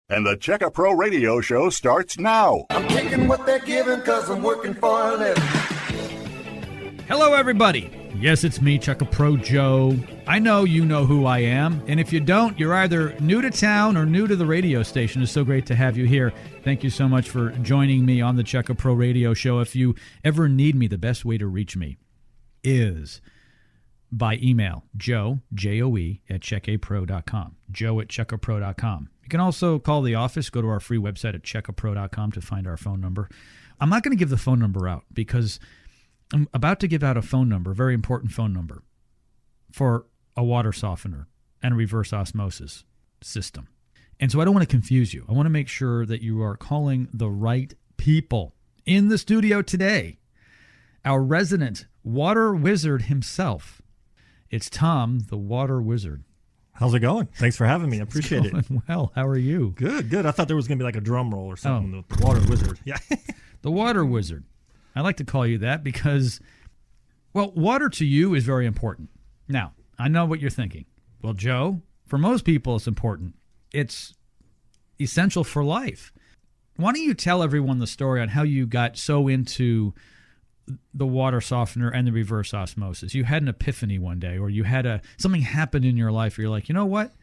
And the Checka Pro Radio Show starts now. I'm taking what they're giving because I'm working for a living. Hello, everybody. Yes, it's me, Checka Pro Joe. I know you know who I am, and if you don't, you're either new to town or new to the radio station. It's so great to have you here. Thank you so much for joining me on the Checka Pro Radio Show. If you ever need me, the best way to reach me is by email, Joe, J-O-E, at checkapro.com, Joe at checkapro.com. You can also call the office, go to our free website at checkapro.com to find our phone number. I'm not going to give the phone number out because I'm about to give out a phone number, a very important phone number, for a water softener and a reverse osmosis system. And so I don't want to confuse you. I want to make sure that you are calling the right people. In the studio today, our resident water wizard himself. It's Tom, the water wizard. How's it going? Thanks for having me. I appreciate it. Well, how are you? Good. I thought there was going to be like a drum roll or something. Oh. The water wizard. Yeah. The water wizard. I like to call you that because, well, water to you is very important. Now, I know what you're thinking. Well, Joe, for most people, it's important. It's essential for life. Why don't you tell everyone the story on how you got so into the water softener and the reverse osmosis? You had an epiphany one day, or you had something happened in your life where you're like, you know what?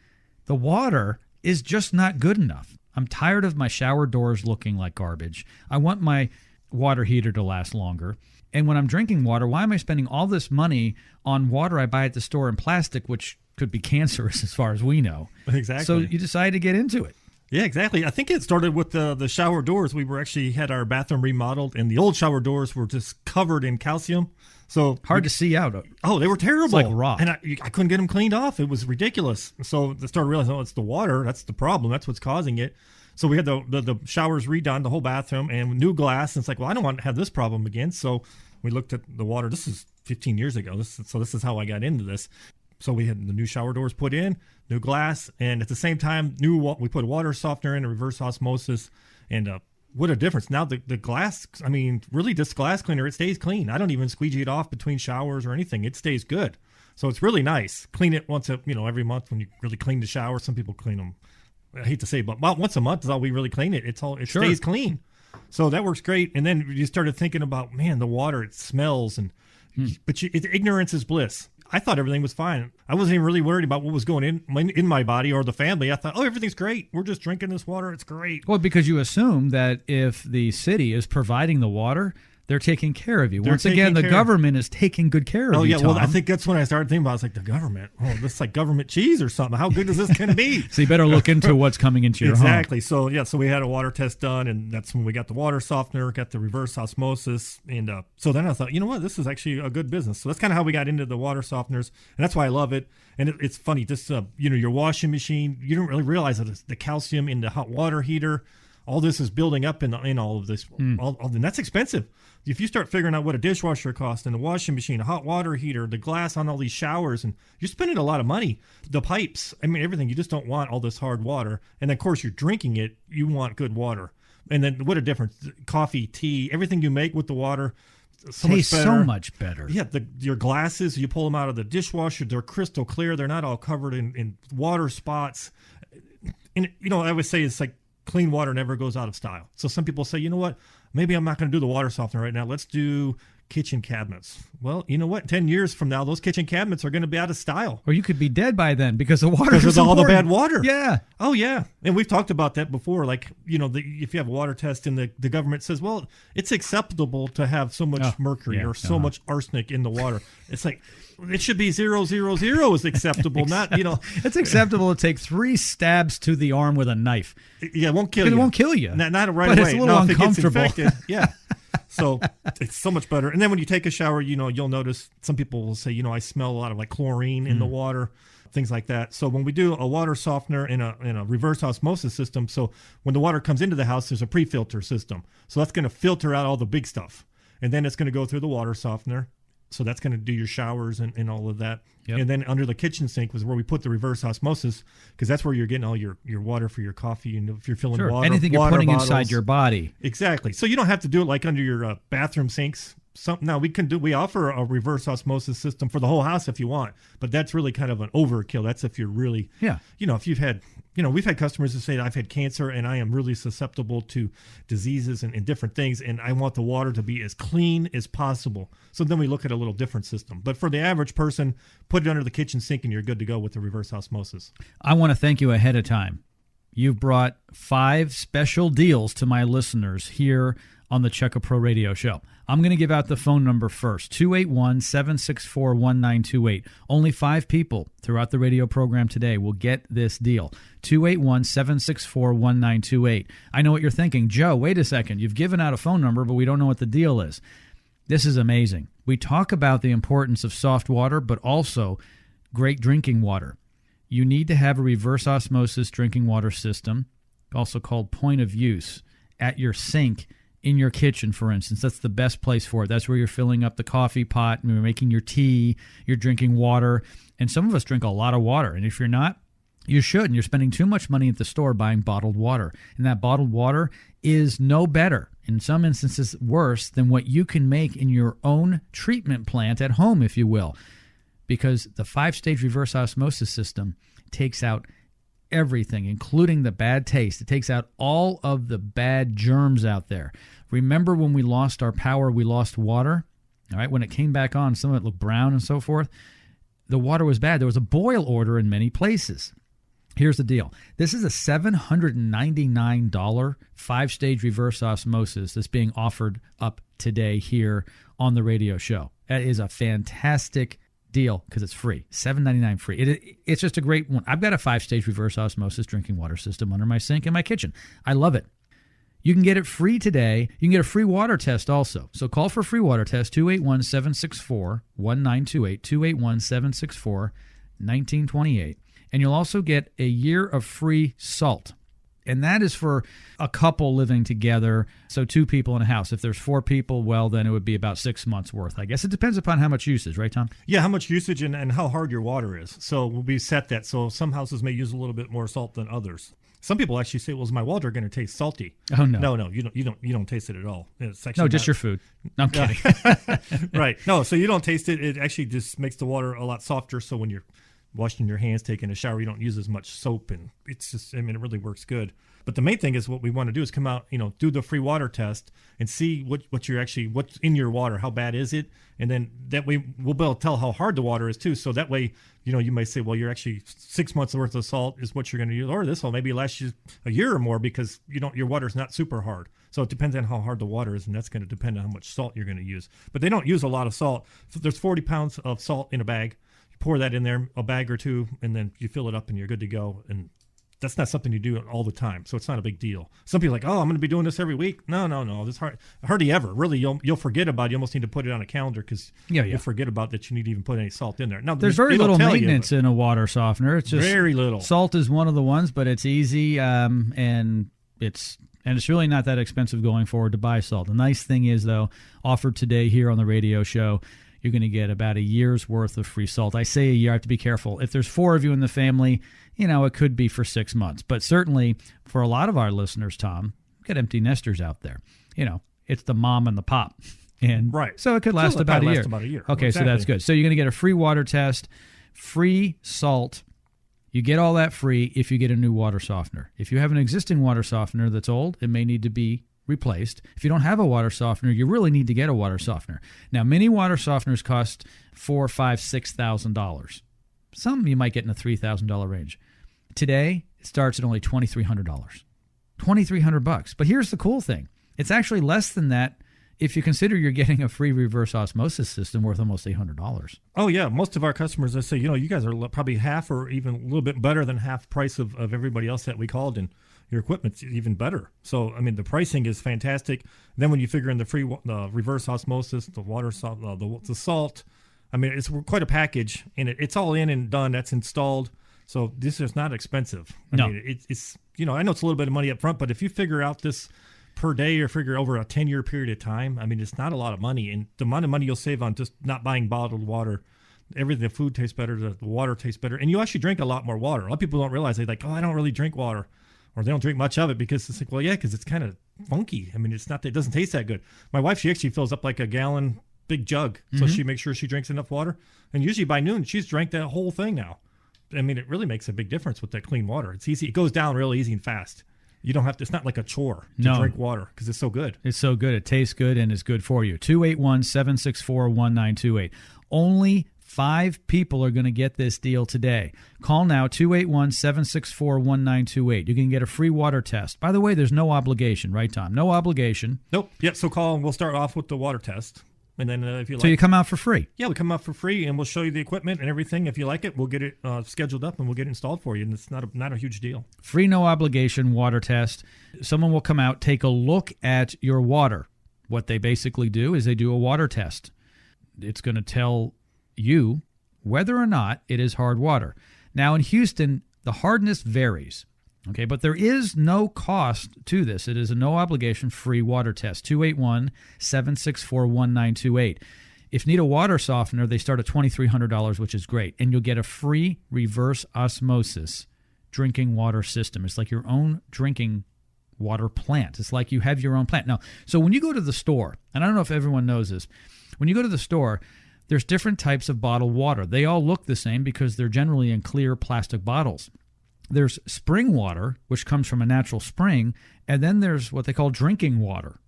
The water is just not good enough. I'm tired of my shower doors looking like garbage. I want my water heater to last longer. And when I'm drinking water, why am I spending all this money on water I buy at the store in plastic, which could be cancerous as far as we know? Exactly. So you decided to get into it. Yeah, exactly. I think it started with the shower doors. We had our bathroom remodeled, and the old shower doors were just covered in calcium. So hard to see out. Oh, they were terrible. It's like rock. And I couldn't get them cleaned off. It was ridiculous. So I started realizing, it's the water. That's the problem. That's what's causing it. So we had the showers redone, the whole bathroom, and new glass. And it's like, well, I don't want to have this problem again. So we looked at the water. This is 15 years ago. This is how I got into this. So we had the new shower doors put in, new glass, and at the same time, we put a water softener in, a reverse osmosis, and what a difference. Now the glass, really this glass cleaner, it stays clean. I don't even squeegee it off between showers or anything. It stays good. So it's really nice. Clean it every month when you really clean the shower. Some people clean them, I hate to say, but about once a month is all we really clean it. It Sure. stays clean. So that works great. And then you started thinking about, man, the water, it smells, but ignorance is bliss. I thought everything was fine. I wasn't even really worried about what was going in my body or the family. I thought, everything's great. We're just drinking this water. It's great. Well, because you assume that if the city is providing the water, they're taking care of you. Once again, the government is taking good care of you, Oh, yeah. Tom. Well, I think that's when I started thinking about it. I was like, the government. Oh, this is like government cheese or something. How good is this going to be? So you better look into what's coming into your home. Exactly. So, so we had a water test done, and that's when we got the water softener, got the reverse osmosis. And so then I thought, you know what? This is actually a good business. So that's kind of how we got into the water softeners, and that's why I love it. And it's funny, just, your washing machine, you don't really realize that it's the calcium in the hot water heater. All this is building up in all of this, and that's expensive. If you start figuring out what a dishwasher costs and a washing machine, a hot water heater, the glass on all these showers, and you're spending a lot of money. The pipes, everything. You just don't want all this hard water. And then, of course, you're drinking it. You want good water. And then what a difference. Coffee, tea, everything you make with the water, tastes so much better. Yeah, your glasses, you pull them out of the dishwasher, they're crystal clear. They're not all covered in water spots. And, I always say it's like clean water never goes out of style. So some people say, you know what, maybe I'm not going to do the water softener right now. Let's do kitchen cabinets. Well, you know what? 10 years from now, those kitchen cabinets are going to be out of style. Or you could be dead by then because the water is all the bad water. Yeah. Oh, yeah. And we've talked about that before. Like, if you have a water test and the government says, well, it's acceptable to have so much mercury or so much arsenic in the water. It's like, it should be 000 is acceptable, not, It's acceptable to take 3 stabs to the arm with a knife. Yeah, it won't kill you. It won't kill you. Not right but away. It's a little uncomfortable. If it gets infected, yeah. So it's so much better. And then when you take a shower, you'll notice some people will say, I smell a lot of like chlorine in the water, things like that. So when we do a water softener in a reverse osmosis system, so when the water comes into the house, there's a pre-filter system. So that's going to filter out all the big stuff. And then it's going to go through the water softener. So that's going to do your showers and all of that. Yep. And then under the kitchen sink was where we put the reverse osmosis, because that's where you're getting all your water for your coffee. And if you're filling water, anything you're putting inside your body. Exactly. So you don't have to do it like under your bathroom sinks. Now we offer a reverse osmosis system for the whole house if you want, but that's really kind of an overkill. That's if you're really, if you've had we've had customers that say, I've had cancer and I am really susceptible to diseases and different things, and I want the water to be as clean as possible. So then we look at a little different system. But for the average person, put it under the kitchen sink and you're good to go with the reverse osmosis. I want to thank you ahead of time. You've brought 5 special deals to my listeners here on the Checka Pro Radio Show. I'm going to give out the phone number first, 281-764-1928. Only 5 people throughout the radio program today will get this deal, 281-764-1928. I know what you're thinking. Joe, wait a second. You've given out a phone number, but we don't know what the deal is. This is amazing. We talk about the importance of soft water, but also great drinking water. You need to have a reverse osmosis drinking water system, also called point of use, at your sink in your kitchen, for instance. That's the best place for it. That's where you're filling up the coffee pot, and you're making your tea, you're drinking water. And some of us drink a lot of water. And if you're not, you should. And you're spending too much money at the store buying bottled water. And that bottled water is no better, in some instances worse, than what you can make in your own treatment plant at home, if you will. Because the 5-stage reverse osmosis system takes out everything, including the bad taste. It takes out all of the bad germs out there. Remember when we lost our power, we lost water? All right, when it came back on, some of it looked brown and so forth. The water was bad. There was a boil order in many places. Here's the deal. This is a $799 5-stage reverse osmosis that's being offered up today here on the radio show. That is a fantastic deal because it's free. $7.99 free. It's just a great one. I've got a 5-stage reverse osmosis drinking water system under my sink in my kitchen. I love it. You can get it free today. You can get a free water test also. So call for a free water test, 281-764-1928, 281-764-1928. And you'll also get a year of free salt. And that is for a couple living together, so 2 people in a house. If there's 4 people, well, then it would be about 6 months worth. I guess it depends upon how much usage, right, Tom? Yeah, how much usage and how hard your water is. So we set that. So some houses may use a little bit more salt than others. Some people actually say, "Well, is my water going to taste salty?" Oh no, no, you don't taste it at all. It's actually no, just your food. No, I'm kidding. Right? No, so you don't taste it. It actually just makes the water a lot softer. So when you're washing your hands, taking a shower, you don't use as much soap, and it's just, it really works good. But the main thing is what we want to do is come out, do the free water test and see what's in your water, how bad is it, and then that way we'll be able to tell how hard the water is too. So that way, you might say, well, you're actually 6 months worth of salt is what you're going to use, or this will maybe last you a year or more because your water's not super hard. So it depends on how hard the water is, and that's going to depend on how much salt you're going to use. But they don't use a lot of salt. So there's 40 pounds of salt in a bag. You pour that in there, a bag or 2, and then you fill it up and you're good to go. And that's not something you do all the time, so it's not a big deal. Some people are like, oh, I'm going to be doing this every week. No. This hardly ever. Really, you'll forget about it. You almost need to put it on a calendar because you'll forget about that you need to even put any salt in there. Now, there's very little maintenance in a water softener. It's just very little. Salt is one of the ones, but it's easy, and it's really not that expensive going forward to buy salt. The nice thing is, though, offered today here on the radio show, you're going to get about a year's worth of free salt. I say a year. I have to be careful. If there's 4 of you in the family, it could be for 6 months. But certainly for a lot of our listeners, Tom, we've got empty nesters out there. It's the mom and the pop. And right. So it could last about a year. Okay, exactly. So that's good. So you're going to get a free water test, free salt. You get all that free if you get a new water softener. If you have an existing water softener that's old, it may need to be replaced. If you don't have a water softener, you really need to get a water softener. Now, many water softeners cost $4,000, $5,000, $6,000. Some you might get in the $3,000 range. Today, it starts at only $2,300. $2,300. But here's the cool thing. It's actually less than that if you consider you're getting a free reverse osmosis system worth almost $800. Oh, yeah. Most of our customers, they say, you guys are probably half or even a little bit better than half price of everybody else that we called, and your equipment's even better. So, the pricing is fantastic. Then when you figure in the reverse osmosis, the water salt, the salt, it's quite a package, and it's all in and done. That's installed. So this is not expensive. It's I know it's a little bit of money up front, but if you figure out this per day or figure over a 10-year period of time, it's not a lot of money. And the amount of money you'll save on just not buying bottled water, everything, the food tastes better, the water tastes better, and you actually drink a lot more water. A lot of people don't realize, they're like, oh, I don't really drink water, or they don't drink much of it because it's like, well, yeah, because it's kind of funky. It's not, it doesn't taste that good. My wife, she actually fills up like a gallon big jug, so she makes sure she drinks enough water, and usually by noon she's drank that whole thing now. I mean, it really makes a big difference with that clean water. It's easy. It goes down real easy and fast. You don't have to, it's not like a chore to drink water because it's so good. It's so good. It tastes good and is good for you. 281-764-1928. Only 5 people are going to get this deal today. Call now, 281-764-1928. You can get a free water test. By the way, there's no obligation, right, Tom? No obligation. Nope. Yep. So call and we'll start off with the water test. And then if you like. So you come out for free? Yeah, we come out for free and we'll show you the equipment and everything. If you like it, we'll get it scheduled up and we'll get it installed for you. And it's not a huge deal. Free, no obligation water test. Someone will come out, take a look at your water. What they basically do is they do a water test. It's going to tell you whether or not it is hard water. Now in Houston, the hardness varies, okay, but there is no cost to this. It is a no obligation free water test. 281-764-1928. If you need a water softener, they start at $2,300, which is great, and you'll get a free reverse osmosis drinking water system. It's like your own drinking water plant. It's like you have your own plant. Now, so when you go to the store, and I don't know if everyone knows this, when you go to the store, there's different types of bottled water. They all look the same because they're generally in clear plastic bottles. There's spring water, which comes from a natural spring, and then there's what they call drinking water.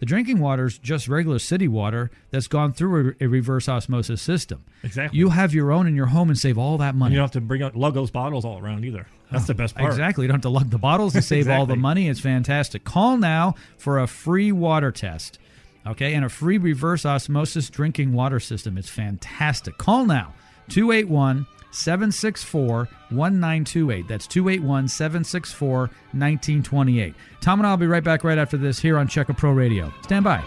The drinking water is just regular city water that's gone through a reverse osmosis system. Exactly. You have your own in your home and save all that money. And you don't have to lug those bottles all around either. That's the best part. Exactly. You don't have to lug the bottles and save all the money. It's fantastic. Call now for a free water test. Okay, and a free reverse osmosis drinking water system. It's fantastic. Call now, 281-764-1928. That's 281-764-1928. Tom and I will be right back right after this here on Check A Pro Radio. Stand by.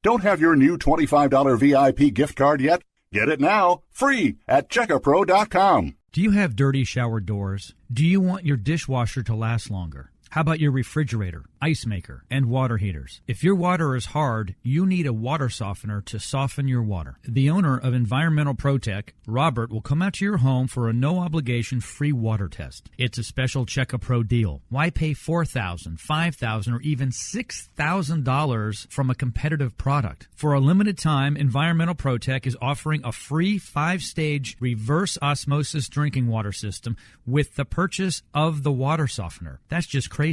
Don't have your new $25 VIP gift card yet? Get it now, free at checkapro.com. Do you have dirty shower doors? Do you want your dishwasher to last longer? How about your refrigerator, ice maker, and water heaters? If your water is hard, you need a water softener to soften your water. The owner of Environmental Protec, Robert, will come out to your home for a no-obligation free water test. It's a special Check A Pro deal. Why pay $4,000, $5,000, or even $6,000 from a competitive product? For a limited time, Environmental Protec is offering a free 5-stage reverse osmosis drinking water system with the purchase of the water softener. That's just crazy.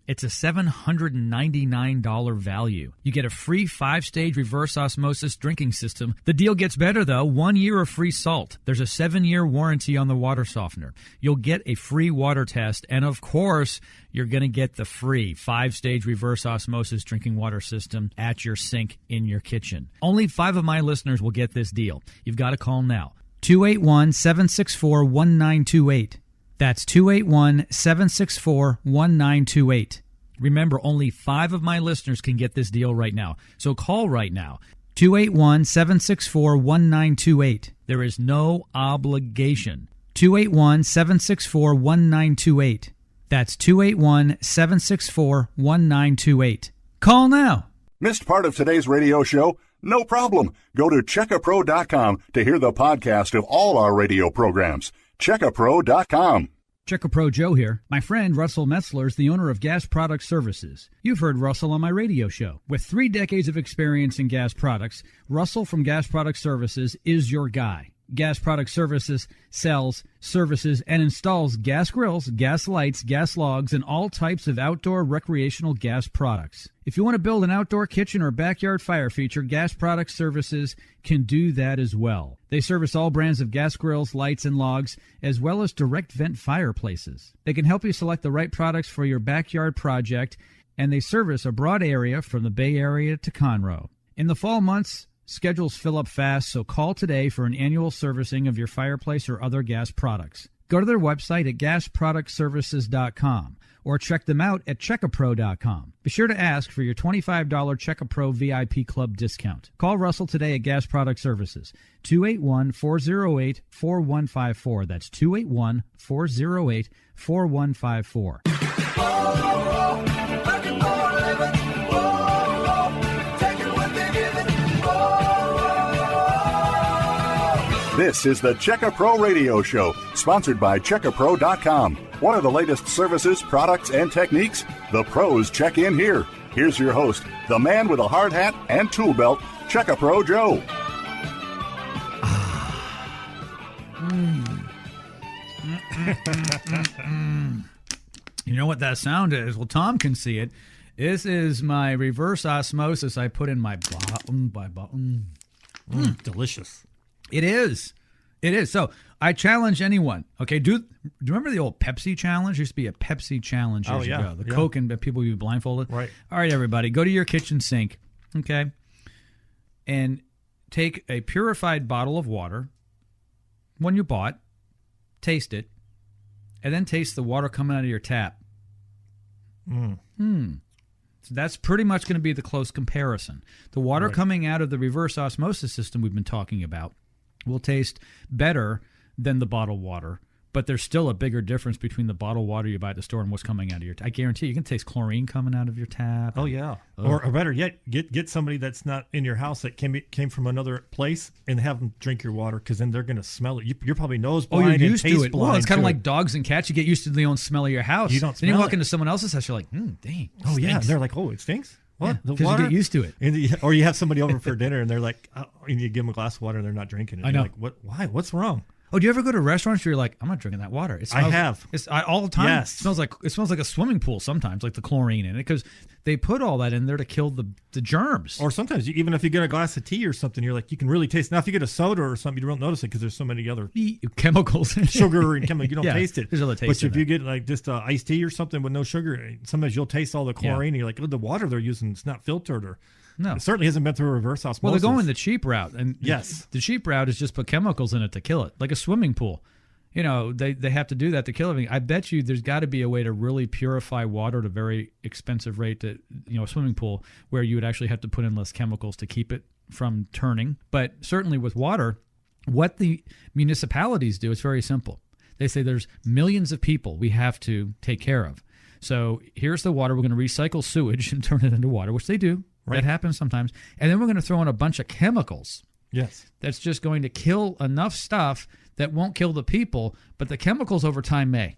It's a $799 value. You get a free 5-stage reverse osmosis drinking system. The deal gets better, though. 1 year of free salt. There's a 7-year warranty on the water softener. You'll get a free water test, and of course, you're going to get the free 5-stage reverse osmosis drinking water system at your sink in your kitchen. Only 5 of my listeners will get this deal. You've got to call now. 281-764-1928. That's 281-764-1928. Remember, only 5 of my listeners can get this deal right now. So call right now. 281-764-1928. There is no obligation. 281-764-1928. That's 281-764-1928. Call now. Missed part of today's radio show? No problem. Go to checkapro.com to hear the podcast of all our radio programs. Checkapro.com. Check A Pro Joe here. My friend Russell Metzler is the owner of Gas Product Services. You've heard Russell on my radio show. With 3 decades of experience in gas products, Russell from Gas Product Services is your guy. Gas Product Services sells, services, and installs gas grills, gas lights, gas logs, and all types of outdoor recreational gas products. If you want to build an outdoor kitchen or backyard fire feature, Gas Product Services can do that as well. They service all brands of gas grills, lights, and logs, as well as direct vent fireplaces. They can help you select the right products for your backyard project, and they service a broad area from the Bay Area to Conroe. In the fall months, schedules fill up fast, so call today for an annual servicing of your fireplace or other gas products. Go to their website at gasproductservices.com or check them out at checkapro.com. Be sure to ask for your $25 Check-A-Pro VIP Club discount. Call Russell today at Gas Product Services, 281-408-4154. That's 281-408-4154. This is the Check A Pro Radio Show, sponsored by checkapro.com. What are the latest services, products, and techniques? The pros check in here. Here's your host, the man with a hard hat and tool belt, Check-A-Pro Joe. You know what that sound is? Well, Tom can see it. This is my reverse osmosis I put in my bottom. Delicious. It is. It is. So I challenge anyone. Okay, do you remember the old Pepsi challenge? There used to be a Pepsi challenge years ago. The Coke and people would be blindfolded. Right. All right, everybody, go to your kitchen sink, okay, and take a purified bottle of water, one you bought, taste it, and then taste the water coming out of your tap. So that's pretty much going to be the close comparison. The water coming out of the reverse osmosis system we've been talking about will taste better than the bottled water, but there's still a bigger difference between the bottled water you buy at the store and what's coming out of your tap. I guarantee you can taste chlorine coming out of your tap. Oh, yeah. Or better yet, get somebody that's not in your house that came from another place and have them drink your water, because then they're going to smell it. You're probably nose blind you're used and taste to it. blind. Well, it's kind of too. like dogs and cats. You get used to the own smell of your house. You don't Then you smell walk it. into someone else's house, you're like, dang. Oh, yeah. stinks. They're like, oh, it stinks? What? Yeah, the 'cause you water? get used to it. Or you have somebody over for dinner and they're like, and you give them a glass of water and they're not drinking it. I know. You're like, what? Why? What's wrong? Oh, do you ever go to restaurants where you're like, I'm not drinking that water? It smells, I have. It's all the time. Yes. It smells like a swimming pool sometimes, like the chlorine in it, because they put all that in there to kill the germs. Or sometimes, even if you get a glass of tea or something, you're like, you can really taste. Now, if you get a soda or something, you don't notice it because there's so many other chemicals, sugar and chemicals. You don't Yeah, taste it. there's other taste But in if you get like just iced tea or something with no sugar, sometimes you'll taste all the chlorine. And you're like, oh, the water they're using, it's not filtered, or No. it certainly hasn't been through a reverse osmosis. Well, they're going the cheap route, and Yes. the cheap route is just put chemicals in it to kill it, like a swimming pool. You know, they have to do that to kill everything. I bet you there's got to be a way to really purify water at a very expensive rate, to, a swimming pool, where you would actually have to put in less chemicals to keep it from turning. But certainly with water, what the municipalities do is very simple. They say there's millions of people we have to take care of. So here's the water. We're going to recycle sewage and turn it into water, which they do. Right. That happens sometimes. And then we're going to throw in a bunch of chemicals. Yes. That's just going to kill enough stuff that won't kill the people, but the chemicals over time may.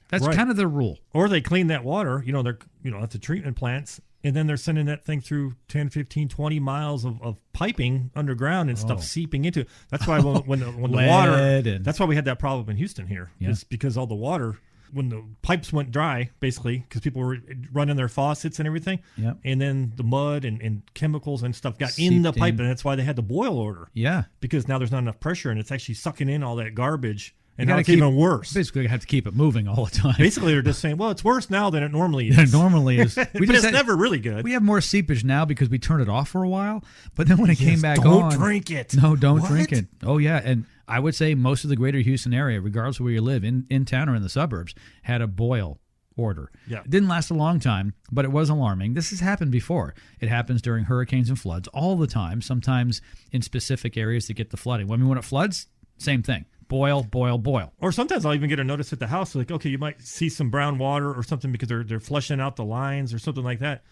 That's Right. kind of the rule. Or they clean that water, they're, at the treatment plants, and then they're sending that thing through 10, 15, 20 miles of piping underground and stuff seeping into it. That's why when the water, that's why we had that problem in Houston here. Yeah. Is because all the water, when the pipes went dry, basically, because people were running their faucets and everything, Yep. and then the mud and chemicals and stuff got in Seeped the pipe, in. and that's why they had the boil order. Yeah. Because now there's not enough pressure, and it's actually sucking in all that garbage, and You now gotta it's even worse. Basically, you have to keep it moving all the time. Basically, they're just saying, well, it's worse now than it normally is. It normally is. But it's never really good. We have more seepage now because we turned it off for a while, but then when it came back don't on, drink it. No, don't What? drink it. Oh yeah, and I would say most of the greater Houston area, regardless of where you live, in town or in the suburbs, had a boil order. Yeah. It didn't last a long time, but it was alarming. This has happened before. It happens during hurricanes and floods all the time, sometimes in specific areas that get the flooding. I mean, when it floods, same thing. Boil, boil, boil. Or sometimes I'll even get a notice at the house, like, okay, you might see some brown water or something because they're flushing out the lines or something like that.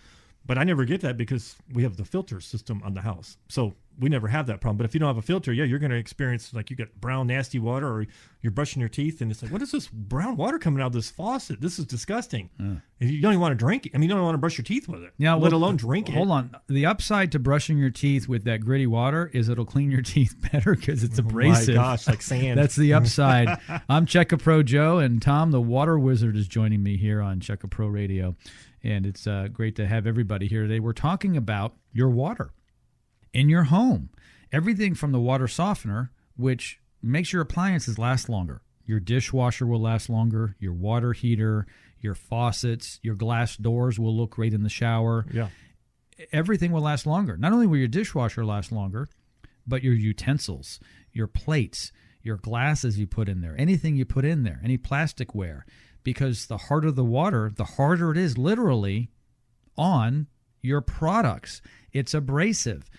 But I never get that because we have the filter system on the house. So we never have that problem. But if you don't have a filter, you're going to experience, like, you got brown, nasty water, or you're brushing your teeth, and it's like, what is this brown water coming out of this faucet? This is disgusting. And you don't even want to drink it. I mean, you don't want to brush your teeth with it, let alone drink it. Hold on. The upside to brushing your teeth with that gritty water is it'll clean your teeth better because it's abrasive. Oh my gosh, like sand. That's the upside. I'm Check-A-Pro Joe, and Tom, the water wizard, is joining me here on Check-A-Pro Radio. And it's great to have everybody here today. We're talking about your water in your home. Everything from the water softener, which makes your appliances last longer. Your dishwasher will last longer. Your water heater, your faucets, your glass doors will look great in the shower. Yeah. Everything will last longer. Not only will your dishwasher last longer, but your utensils, your plates, your glasses you put in there, anything you put in there, any plasticware. Because the harder the water, the harder it is literally on your products. It's abrasive.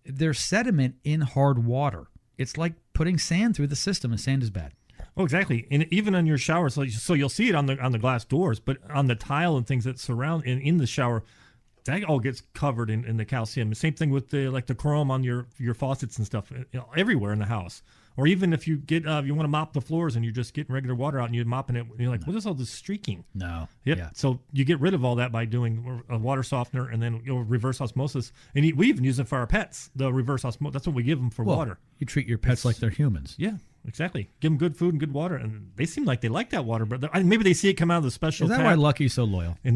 There's sediment in hard water. It's like putting sand through the system, and sand is bad. Oh, exactly. And even on your shower, so you'll see it on the glass doors, but on the tile and things that surround in the shower, that all gets covered in the calcium. Same thing with the chrome on your faucets and stuff, everywhere in the house. Or even if you get you want to mop the floors and you're just getting regular water out and you're mopping it, and you're like, what is all this streaking? No. Yep. Yeah. So you get rid of all that by doing a water softener and then reverse osmosis. And we even use it for our pets, the reverse osmosis. That's what we give them for water. You treat your pets like they're humans. Yeah, exactly. Give them good food and good water. And they seem like they like that water, but maybe they see it come out of the special Is that tap. why Lucky's so loyal? And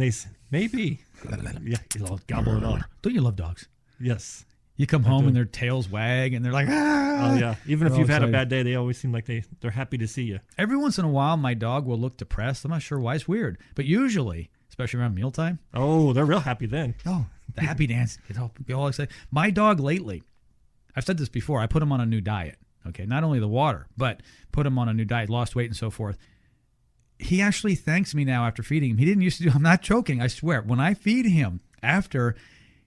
maybe. Yeah, you'll gobble it up. Don't you love dogs? Yes. You come home and their tails wag and they're like, ah! Oh, yeah. Even if They're you've all had a excited. bad day, they always seem like they're happy to see you. Every once in a while, my dog will look depressed. I'm not sure why. It's weird. But usually, especially around mealtime, Oh, they're real happy then. oh, the happy dance. Get all excited. My dog lately, I've said this before, I put him on a new diet. Okay, not only the water, but put him on a new diet, lost weight and so forth. He actually thanks me now after feeding him. He didn't used to do, I'm not joking, I swear. When I feed him after,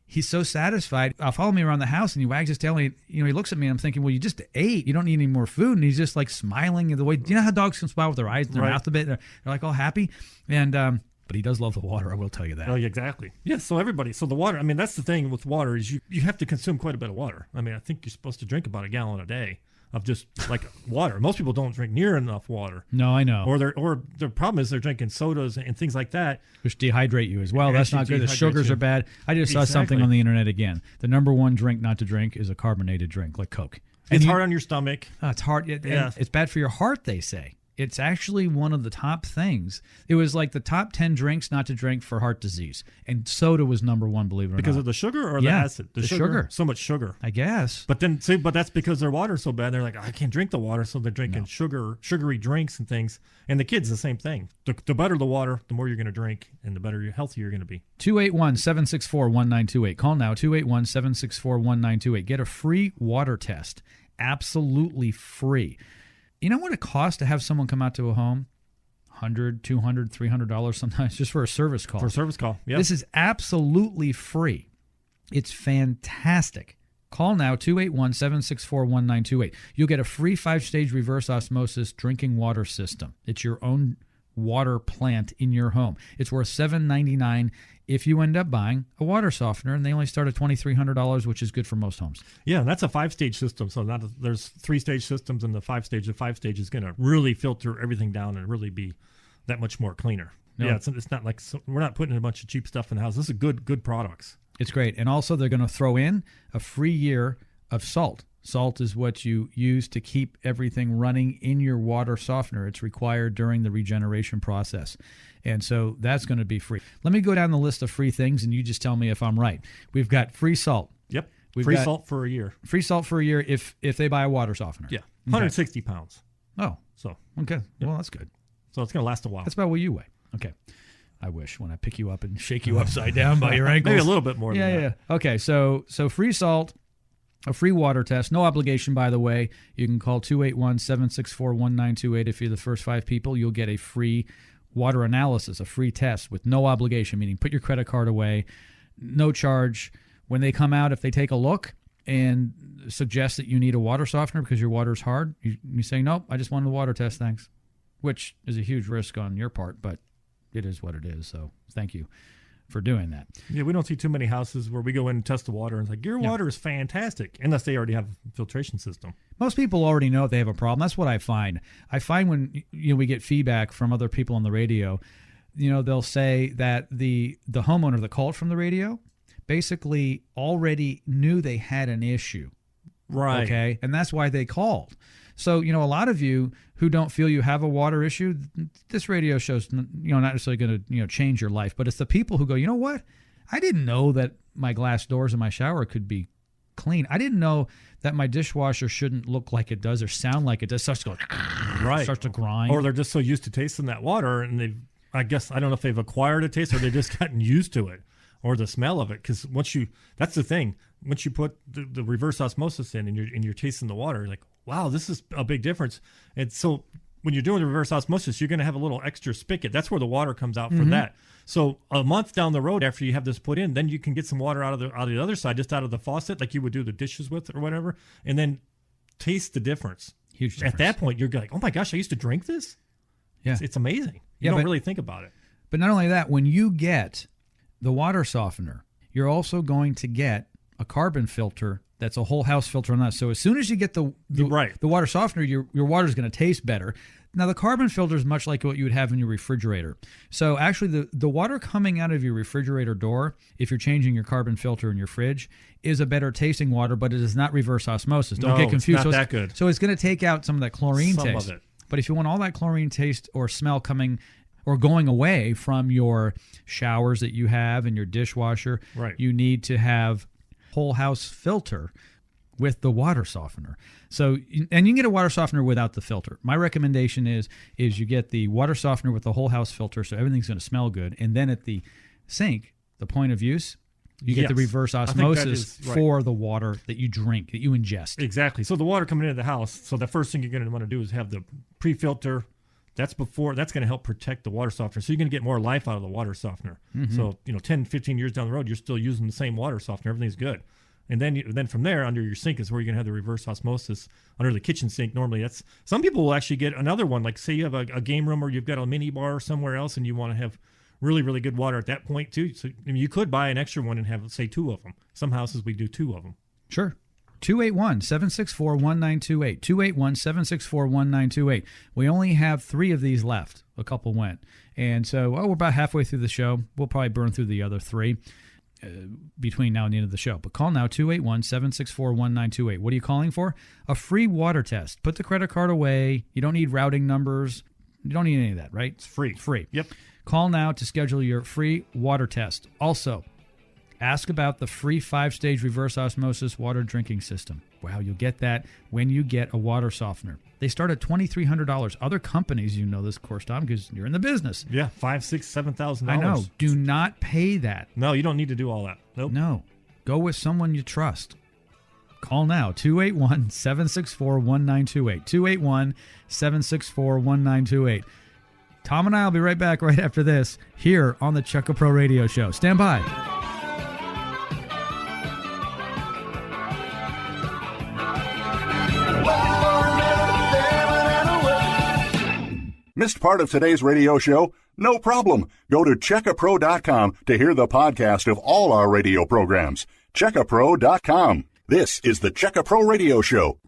he's so satisfied. I'll follow me around the house and he wags his tail and he looks at me and I'm thinking, well, you just ate. You don't need any more food. And he's just like smiling the way, you know how dogs can smile with their eyes and their mouth a bit? They're like all happy. And, but he does love the water. I will tell you that. Oh, yeah, exactly. Yeah, so the water, I mean, that's the thing with water is you have to consume quite a bit of water. I mean, I think you're supposed to drink about a gallon a day of just like water. Most people don't drink near enough water. No, I know. Or the problem is they're drinking sodas and things like that. Which dehydrate you as well. That's not good. The sugars are bad. I just saw something on the internet again. The number one drink not to drink is a carbonated drink like Coke. It's hard on your stomach. It's hard. Yeah. It's bad for your heart, they say. It's actually one of the top things. It was like the top 10 drinks not to drink for heart disease. And soda was number one, believe it or not. Because of the sugar or the acid? The sugar. So much sugar. I guess. But that's because their water's so bad. They're like, I can't drink the water, so they're drinking sugary drinks and things. And the kids, the same thing. The better the water, the more you're going to drink, and the better healthier you're going to be. 281-764-1928. Call now, 281-764-1928. Get a free water test. Absolutely free. You know what it costs to have someone come out to a home? $100, $200, $300 sometimes just for a service call. For a service call, yeah. This is absolutely free. It's fantastic. Call now, 281-764-1928. You'll get a free 5-stage reverse osmosis drinking water system. It's your own water plant in your home. It's worth $7.99 if you end up buying a water softener, and they only start at $2,300, which is good for most homes. Yeah, and that's a 5-stage system. So there's 3-stage systems, and the 5-stage. The 5-stage is going to really filter everything down and really be that much more cleaner. No. Yeah, it's not like we're not putting a bunch of cheap stuff in the house. This is good products. It's great. And also they're going to throw in a free year of salt. Salt is what you use to keep everything running in your water softener. It's required during the regeneration process. And so that's going to be free. Let me go down the list of free things, and you just tell me if I'm right. We've got free salt. Yep. We've free got salt for a year. Free salt for a year if they buy a water softener. Yeah. 160 pounds. Oh. So. Okay. Yep. Well, that's good. So it's going to last a while. That's about what you weigh. Okay. I wish when I pick you up and shake you upside down by your ankles. Maybe a little bit more than that. Yeah. Okay. So free salt. A free water test, no obligation, by the way. You can call 281-764-1928. If you're the first 5 people, you'll get a free water analysis, a free test with no obligation, meaning put your credit card away, no charge. When they come out, if they take a look and suggest that you need a water softener because your water's hard, you say, nope, I just wanted a water test, thanks, which is a huge risk on your part, but it is what it is, so thank you for doing that. Yeah, we don't see too many houses where we go in and test the water and it's like, your water is fantastic, unless they already have a filtration system. Most people already know if they have a problem. That's what I find. I find when we get feedback from other people on the radio, they'll say that the homeowner that called from the radio basically already knew they had an issue. Right. Okay? And that's why they called. So, a lot of you who don't feel you have a water issue, this radio show's not necessarily going to change your life, but it's the people who go, you know what? I didn't know that my glass doors in my shower could be clean. I didn't know that my dishwasher shouldn't look like it does or sound like it does. Starts to go, starts to grind. Or they're just so used to tasting that water, and I guess I don't know if they've acquired a taste or they've just gotten used to it. Or the smell of it, because that's the thing. Once you put the reverse osmosis in and you're tasting the water, you're like, wow, this is a big difference. And so when you're doing the reverse osmosis, you're going to have a little extra spigot. That's where the water comes out for that. So a month down the road after you have this put in, then you can get some water out of the other side, just out of the faucet, like you would do the dishes with or whatever, and then taste the difference. Huge difference. At that point, you're like, oh my gosh, I used to drink this? Yeah. It's amazing. You don't really think about it. But not only that, when you get the water softener, you're also going to get a carbon filter that's a whole house filter on that. So as soon as you get the water softener, your water is going to taste better. Now, the carbon filter is much like what you would have in your refrigerator. So actually, the water coming out of your refrigerator door, if you're changing your carbon filter in your fridge, is a better tasting water, but it is not reverse osmosis. Don't get confused. It's not that good. So it's going to take out some of that chlorine taste. Some of it. But if you want all that chlorine taste or smell coming or going away from your showers that you have and your dishwasher, you need to have whole house filter with the water softener. So, and you can get a water softener without the filter. My recommendation is you get the water softener with the whole house filter, so everything's going to smell good. And then at the sink, the point of use, you get the reverse osmosis for the water that you drink, that you ingest. Exactly. So the water coming into the house, so the first thing you're going to want to do is have the pre-filter. That's going to help protect the water softener. So you're going to get more life out of the water softener. Mm-hmm. So, 10, 15 years down the road, you're still using the same water softener. Everything's good. And then from there, under your sink is where you're going to have the reverse osmosis. Under the kitchen sink, normally some people will actually get another one. Like say you have a game room or you've got a mini bar somewhere else and you want to have really, really good water at that point too. So you could buy an extra one and have, say, 2 of them. Some houses, we do 2 of them. Sure. 281-764-1928. 281-764-1928. We only have 3 of these left. A couple went. And so, we're about halfway through the show. We'll probably burn through the other 3 between now and the end of the show. But call now, 281-764-1928. What are you calling for? A free water test. Put the credit card away. You don't need routing numbers. You don't need any of that, right? It's free. Free. Yep. Call now to schedule your free water test. Also, ask about the free 5-stage reverse osmosis water drinking system. Wow, you'll get that when you get a water softener. They start at $2,300. Other companies, you know this, of course, Tom, because you're in the business. Yeah, $5,000, $6,000, $7,000. I know. Do not pay that. No, you don't need to do all that. Nope. No. Go with someone you trust. Call now, 281-764-1928. 281-764-1928. Tom and I will be right back right after this here on the Check A Pro Radio Show. Stand by. Missed part of today's radio show? No problem. Go to checkapro.com to hear the podcast of all our radio programs. Checkapro.com. This is the Check A Pro Radio Show.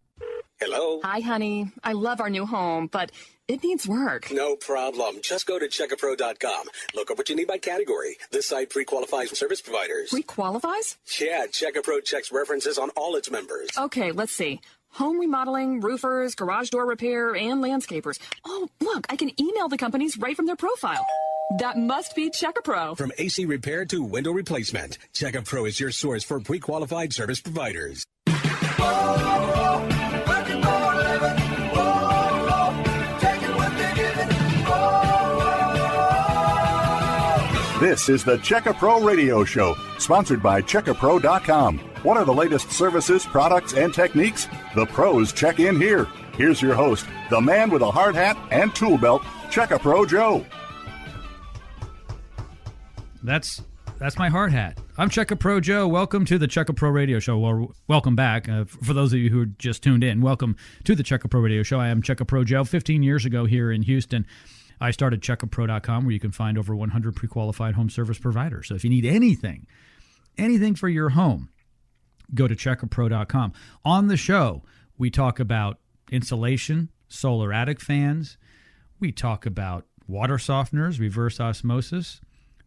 Hello? Hi, honey. I love our new home, but it needs work. No problem. Just go to checkapro.com. Look up what you need by category. This site pre-qualifies service providers. Pre-qualifies? Yeah, Checkapro checks references on all its members. Okay, let's see. Home remodeling, roofers, garage door repair, and landscapers. Oh, look, I can email the companies right from their profile. That must be Check-A-Pro. From AC repair to window replacement, Check-A-Pro is your source for pre-qualified service providers. This is the Check A Pro Radio Show, sponsored by checkapro.com. What are the latest services, products, and techniques? The pros check in here. Here's your host, the man with a hard hat and tool belt, Check A Pro Joe. That's my hard hat. I'm Check A Pro Joe. Welcome to the Check A Pro Radio Show. Well, welcome back. For those of you who just tuned in, welcome to the Check A Pro Radio Show. I am Check A Pro Joe. 15 years ago here in Houston, I started checkapro.com, where you can find over 100 pre-qualified home service providers. So if you need anything for your home, go to checkapro.com. On the show, we talk about insulation, solar attic fans. We talk about water softeners, reverse osmosis.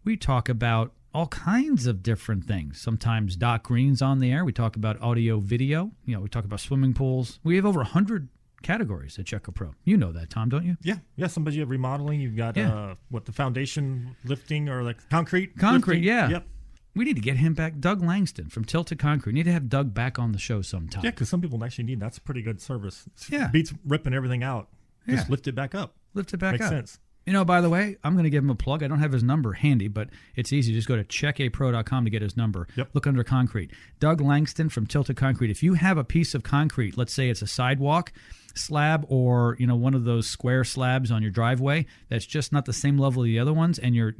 We talk about all kinds of different things. Sometimes Doc Green's on the air. We talk about audio, video. We talk about swimming pools. We have over 100 categories at Check A Pro. You know that, Tom, don't you? Yeah. Somebody, you have remodeling. You've got the foundation lifting or like concrete. Concrete, lifting. yeah. Yep. We need to get him back. Doug Langston from Tilted Concrete. We need to have Doug back on the show sometime. Yeah, because some people actually need that's a pretty good service. Yeah. Beats ripping everything out. Just lift it back up. Lift it back Makes up. sense. By the way, I'm going to give him a plug. I don't have his number handy, but it's easy. Just go to checkapro.com to get his number. Yep. Look under concrete. Doug Langston from Tilted Concrete. If you have a piece of concrete, let's say it's a sidewalk slab or one of those square slabs on your driveway that's just not the same level as the other ones, and you're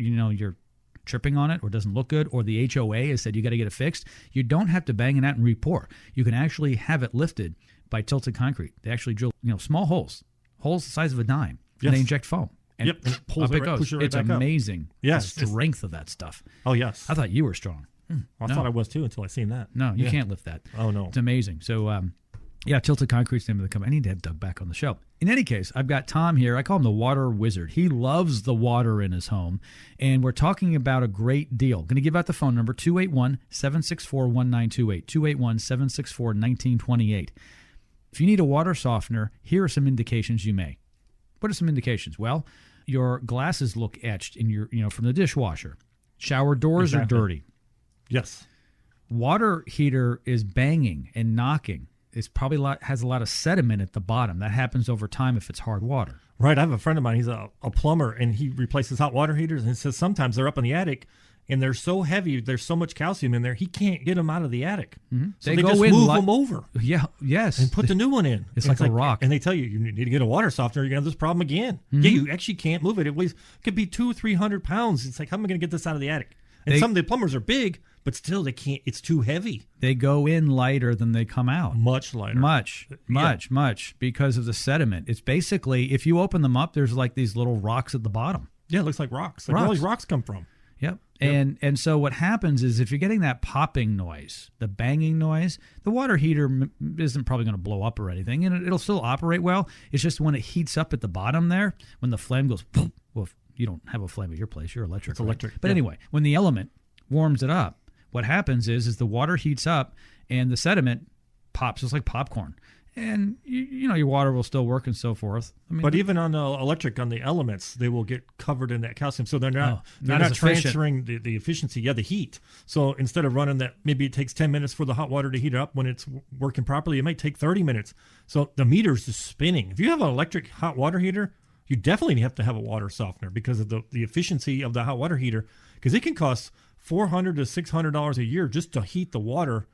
tripping on it or doesn't look good, or the HOA has said you got to get it fixed, you don't have to bang it out and re-pour. You can actually have it lifted by Tilted Concrete. They actually drill small holes the size of a dime, and they inject foam. And and it pulls up it goes. pushes it right It's back amazing. Yes, the strength of that stuff. Oh, yes. I thought you were strong. I thought I was too until I seen that. No, you can't lift that. Oh, no. It's amazing. So, Tilted Concrete's the name of the company. I need to have Doug back on the show. In any case, I've got Tom here. I call him the water wizard. He loves the water in his home, and we're talking about a great deal. Going to give out the phone number, 281-764-1928, 281-764-1928. If you need a water softener, here are some indications you may. What are some indications? Well, your glasses look etched in your, from the dishwasher. Shower doors are dirty. Yes. Water heater is banging and knocking. It's probably has a lot of sediment at the bottom. That happens over time if it's hard water. Right. I have a friend of mine. He's a plumber, and he replaces hot water heaters. And he says sometimes they're up in the attic, and they're so heavy, there's so much calcium in there, he can't get them out of the attic. Mm-hmm. So they just move them over. Yeah. Yes. And put the new one in. It's like a rock. And they tell you need to get a water softener. You're going to have this problem again. Mm-hmm. Yeah, you actually can't move it. It could be 200-300 pounds. It's like, how am I going to get this out of the attic? And some of the plumbers are big, but still they can't. It's too heavy. They go in lighter than they come out. Much lighter. Much, because of the sediment. It's basically, if you open them up, there's like these little rocks at the bottom. Yeah, it looks like rocks. Like where all these rocks come from. Yep. And so what happens is if you're getting that popping noise, the banging noise, the water heater isn't probably going to blow up or anything, and it'll still operate well. It's just when it heats up at the bottom there, when the flame goes, boom, well, you don't have a flame at your place. You're electric. It's electric. But anyway, when the element warms it up, what happens is the water heats up and the sediment pops just like popcorn. And, your water will still work and so forth. But even on the electric, on the elements, they will get covered in that calcium. So they're not not transferring the efficiency, the heat. So instead of running that, maybe it takes 10 minutes for the hot water to heat up. When it's working properly, it might take 30 minutes. So the meter's just spinning. If you have an electric hot water heater, you definitely have to have a water softener because of the efficiency of the hot water heater, because it can cost $400 to $600 a year just to heat the water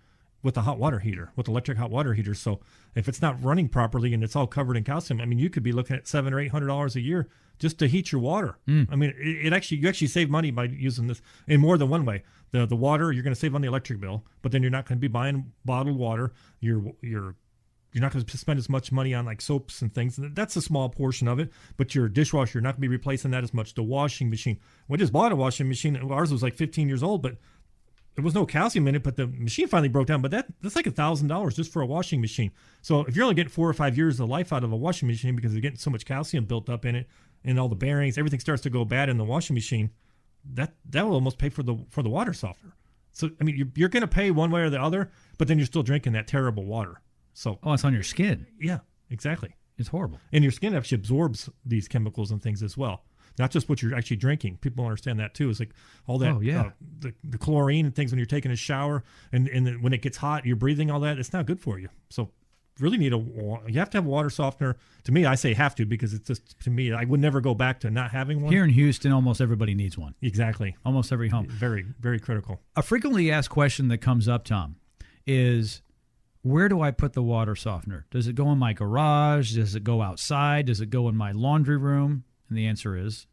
with the hot water heater, with electric hot water heaters. So if it's not running properly and it's all covered in calcium, you could be looking at $700 or $800 a year just to heat your water. You actually save money by using this in more than one way. The water, you're going to save on the electric bill, but then you're not going to be buying bottled water. You're not going to spend as much money on like soaps and things. That's a small portion of it. But your dishwasher, you're not going to be replacing that as much. The washing machine. We just bought a washing machine. Ours was like 15 years old, but there was no calcium in it. But the machine finally broke down. But that's like $1,000 just for a washing machine. So if you're only getting 4 or 5 years of life out of a washing machine because you're getting so much calcium built up in it and all the bearings, everything starts to go bad in the washing machine, that will almost pay for the water softener. So you're going to pay one way or the other, but then you're still drinking that terrible water. So, it's on your skin. Yeah, exactly. It's horrible. And your skin actually absorbs these chemicals and things as well. Not just what you're actually drinking. People don't understand that too. It's like all that, the chlorine and things when you're taking a shower and when it gets hot, you're breathing all that. It's not good for you. So really you have to have a water softener. To me, I say have to because it's just, to me, I would never go back to not having one. Here in Houston, almost everybody needs one. Exactly. Almost every home. Very, very critical. A frequently asked question that comes up, Tom, is where do I put the water softener? Does it go in my garage? Does it go outside? Does it go in my laundry room? And the answer is?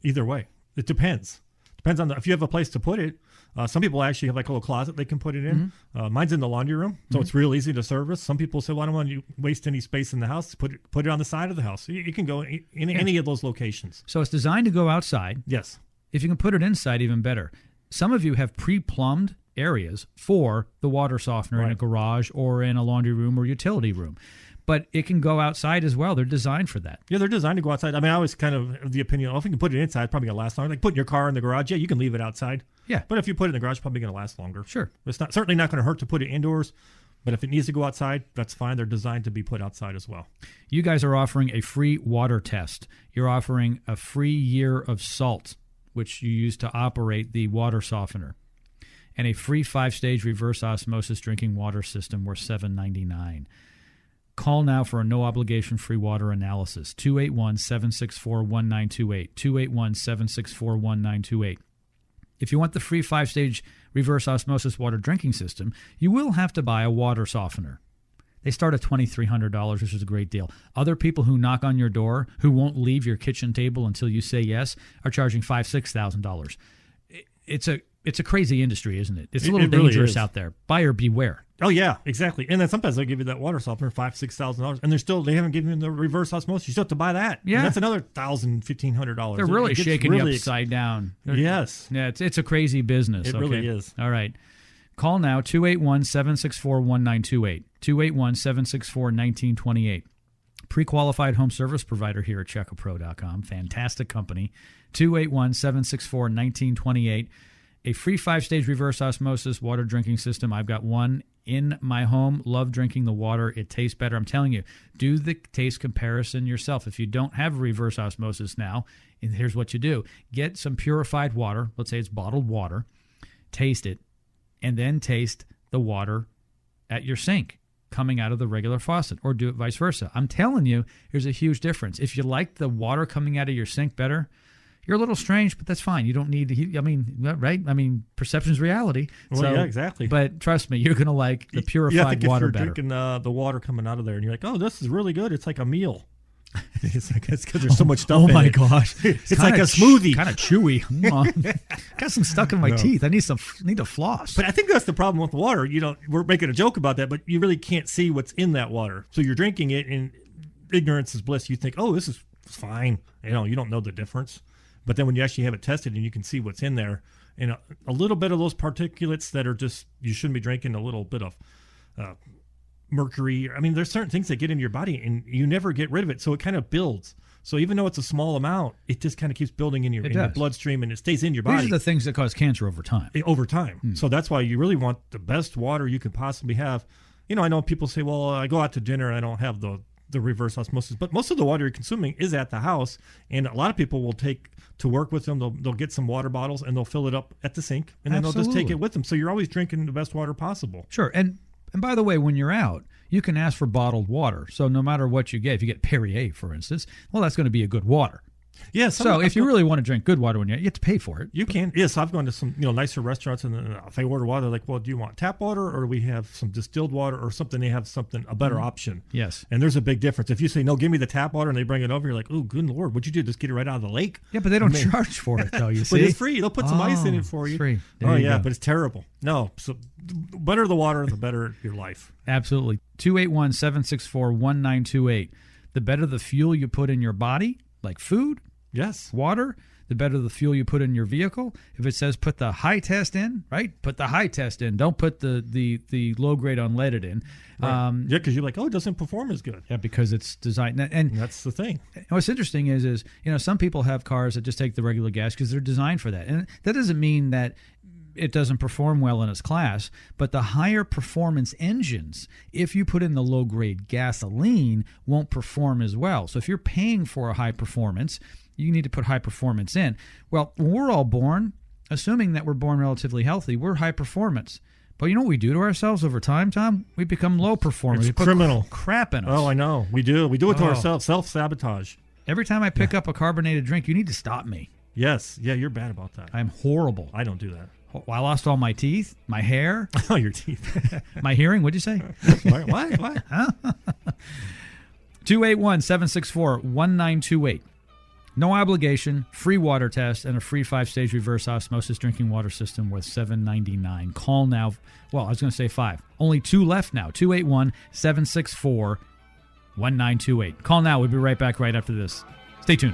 Either way. It depends. Depends on if you have a place to put it. Some people actually have like a little closet they can put it in. Mm-hmm. Mine's in the laundry room, so it's real easy to service. Some people say, well, I don't want you to waste any space in the house. Put it on the side of the house. You can go in any of those locations. So it's designed to go outside. Yes. If you can put it inside, even better. Some of you have pre-plumbed areas for the water softener in a garage or in a laundry room or utility room. But it can go outside as well. They're designed for that. Yeah, they're designed to go outside. I was kind of the opinion, if you can put it inside, it's probably going to last longer. Like putting your car in the garage, you can leave it outside. Yeah. But if you put it in the garage, it's probably going to last longer. Sure. It's certainly not going to hurt to put it indoors. But if it needs to go outside, that's fine. They're designed to be put outside as well. You guys are offering a free water test. You're offering a free year of salt, which you use to operate the water softener, and a free 5-stage reverse osmosis drinking water system worth $7.99. Call now for a no-obligation free water analysis, 281-764-1928, 281-764-1928. If you want the free 5-stage reverse osmosis water drinking system, you will have to buy a water softener. They start at $2,300, which is a great deal. Other people who knock on your door, who won't leave your kitchen table until you say yes, are charging $5,000-$6,000. It's a crazy industry, isn't it? It's a little dangerous out there. Buyer beware. Oh yeah, exactly. And then sometimes they'll give you that water softener $5,000-$6,000, and they haven't given you the reverse osmosis. You still have to buy that. Yeah, and that's another $1,000-$1,500. They're really shaking you upside down. Yes. Yeah, it's a crazy business. It really is. All right. Call now, 281-764-1928. 281-764-1928. Pre-qualified home service provider here at CheckaPro.com. Fantastic company. 281-764-1928. A free 5-stage reverse osmosis water drinking system. I've got one in my home. Love drinking the water. It tastes better. I'm telling you, do the taste comparison yourself. If you don't have reverse osmosis now, and here's what you do. Get some purified water. Let's say it's bottled water. Taste it, and then taste the water at your sink coming out of the regular faucet, or do it vice versa. I'm telling you, there's a huge difference. If you like the water coming out of your sink better, you're a little strange, but that's fine. You don't need to, right? I mean, perception's reality. Well, yeah, exactly. But trust me, you're going to like the purified water better. If you're drinking the water coming out of there and you're like, oh, this is really good. It's like a meal. It's because there's so much stuff in it. Oh, my gosh. It's like a smoothie. Kind of chewy. Got some stuck in my teeth. I need to floss. But I think that's the problem with water. We're making a joke about that, but you really can't see what's in that water. So you're drinking it, and ignorance is bliss. You think, oh, this is fine. You don't know the difference. But then when you actually have it tested and you can see what's in there, and a little bit of those particulates that are just, you shouldn't be drinking, a little bit of mercury. I mean, there's certain things that get into your body and you never get rid of it. So it kind of builds. So even though it's a small amount, it just kind of keeps building in your bloodstream, and it stays in your body. These are the things that cause cancer over time. So that's why you really want the best water you can possibly have. I know people say, well, I go out to dinner and I don't have the reverse osmosis, but most of the water you're consuming is at the house, and a lot of people will take to work with them. They'll get some water bottles and they'll fill it up at the sink, and then they'll just take it with them. So you're always drinking the best water possible. Sure. And by the way, when you're out, you can ask for bottled water. So no matter what you get, if you get Perrier, for instance, well, that's going to be a good water. Yeah. So if you really want to drink good water when you have to pay for it. You can. Yes, I've gone to some nicer restaurants, and if they order water, they're like, well, do you want tap water, or do we have some distilled water or something? They have a better option. Yes. And there's a big difference. If you say, no, give me the tap water, and they bring it over, you're like, oh, good Lord, what'd you do? Just get it right out of the lake? Yeah, but they don't charge for it, though, you see. But it's free. They'll put some ice in it for you. It's free. But it's terrible. No. So the better the water, the better your life. Absolutely. 281-764-1928. The better the fuel you put in your body, like food, yes, water, the better the fuel you put in your vehicle. If it says put the high test in, right? Put the high test in. Don't put the low grade unleaded in. Right. Because you're like, oh, it doesn't perform as good. Yeah, because it's designed. And that's the thing. What's interesting is some people have cars that just take the regular gas because they're designed for that. And that doesn't mean that it doesn't perform well in its class, but the higher performance engines, if you put in the low grade gasoline, won't perform as well. So if you're paying for a high performance, you need to put high performance in. Well, when we're all born, assuming that we're born relatively healthy, we're high performance. But you know what we do to ourselves over time, Tom? We become low performers. It's criminal. Crap in us. Oh, I know. We do. We do it to ourselves. Self-sabotage. Every time I pick up a carbonated drink, you need to stop me. Yes. Yeah, you're bad about that. I'm horrible. I don't do that. I lost all my teeth, my hair. Oh, your teeth. My hearing, what'd you say? What? 281-764-1928. No obligation, free water test, and a free 5-stage reverse osmosis drinking water system worth $7.99. Call now. Well, I was going to say 5. Only 2 left now. 281-764-1928. Call now. We'll be right back right after this. Stay tuned.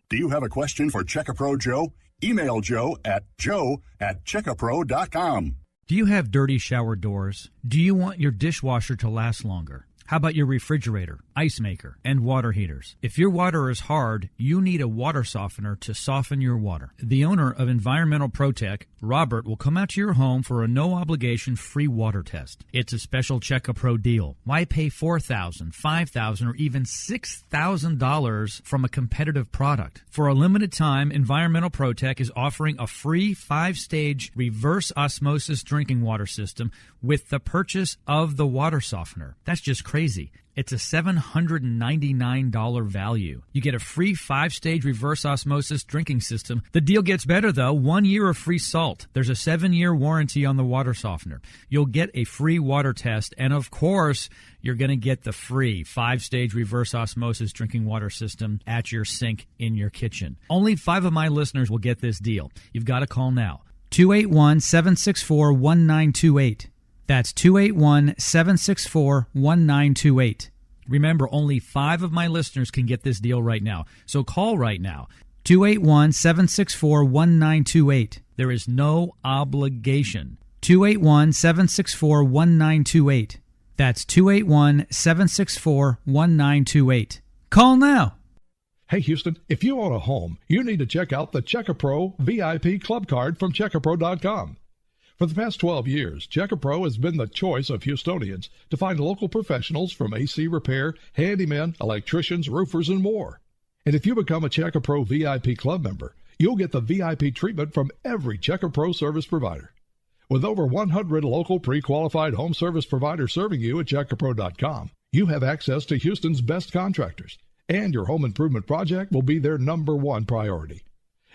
Do you have a question for Checkapro Joe? Email Joe at checkapro.com. Do you have dirty shower doors? Do you want your dishwasher to last longer? How about your refrigerator, ice maker, and water heaters? If your water is hard, you need a water softener to soften your water. The owner of Environmental Protec, Robert, will come out to your home for a no-obligation free water test. It's a special Checkapro deal. Why pay $4,000, $5,000, or even $6,000 from a competitive product? For a limited time, Environmental Protec is offering a free 5-stage reverse osmosis drinking water system with the purchase of the water softener. That's just crazy. It's a $799 value. You get a free 5-stage reverse osmosis drinking system. The deal gets better, though. 1 year of free salt. There's a 7-year warranty on the water softener. You'll get a free water test. And, of course, you're going to get the free 5-stage reverse osmosis drinking water system at your sink in your kitchen. Only 5 of my listeners will get this deal. You've got to call now. 281-764-1928. That's 281-764-1928. Remember, only 5 of my listeners can get this deal right now. So call right now. 281-764-1928. There is no obligation. 281-764-1928. That's 281-764-1928. Call now. Hey, Houston, if you own a home, you need to check out the CheckaPro VIP Club Card from CheckaPro.com. For the past 12 years, CheckaPro has been the choice of Houstonians to find local professionals from AC repair, handymen, electricians, roofers, and more. And if you become a CheckaPro VIP Club member, you'll get the VIP treatment from every CheckaPro service provider. With over 100 local pre-qualified home service providers serving you at CheckaPro.com, you have access to Houston's best contractors, and your home improvement project will be their #1 priority.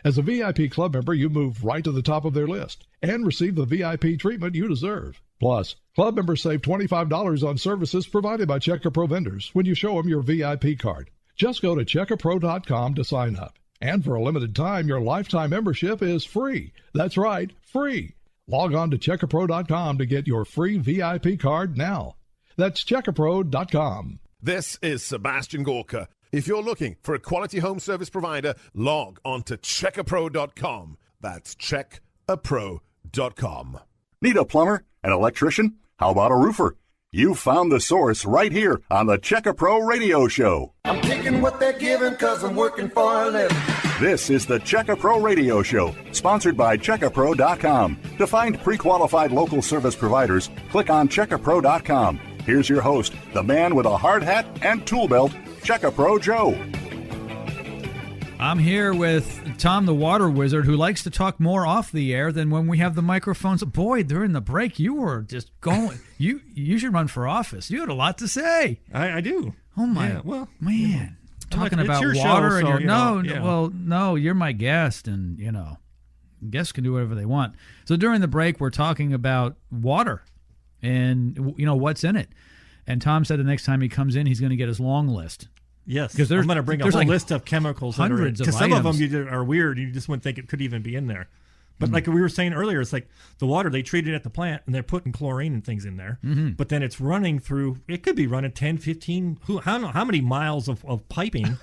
As a VIP club member, you move right to the top of their list and receive the VIP treatment you deserve. Plus, club members save $25 on services provided by CheckaPro vendors when you show them your VIP card. Just go to CheckaPro.com to sign up. And for a limited time, your lifetime membership is free. That's right, free. Log on to CheckaPro.com to get your free VIP card now. That's CheckaPro.com. This is Sebastian Gorka. If you're looking for a quality home service provider, log on to CheckaPro.com. That's CheckaPro.com. Need a plumber? An electrician? How about a roofer? You found the source right here on the CheckaPro Radio Show. I'm taking what they're giving because I'm working for a living. This is the CheckaPro Radio Show, sponsored by CheckaPro.com. To find pre-qualified local service providers, click on CheckaPro.com. Here's your host, the man with a hard hat and tool belt, CheckaPro Joe. I'm here with Tom the Water Wizard, who likes to talk more off the air than when we have the microphones. Boy, during the break, you were just going. You should run for office. You had a lot to say. I do. Oh my, yeah, well, man, talking it's about your water show, and so, your no, you're my guest, and guests can do whatever they want. So during the break, we're talking about water and what's in it. And Tom said the next time he comes in, he's going to get his long list. Yes, because I'm going to bring a whole list of chemicals. Hundreds of items. Some of them are weird. You just wouldn't think it could even be in there. But like we were saying earlier, it's like the water, they treat it at the plant, and they're putting chlorine and things in there. Mm-hmm. But then it's running through, it could be running 10, 15, I don't know how many miles of piping.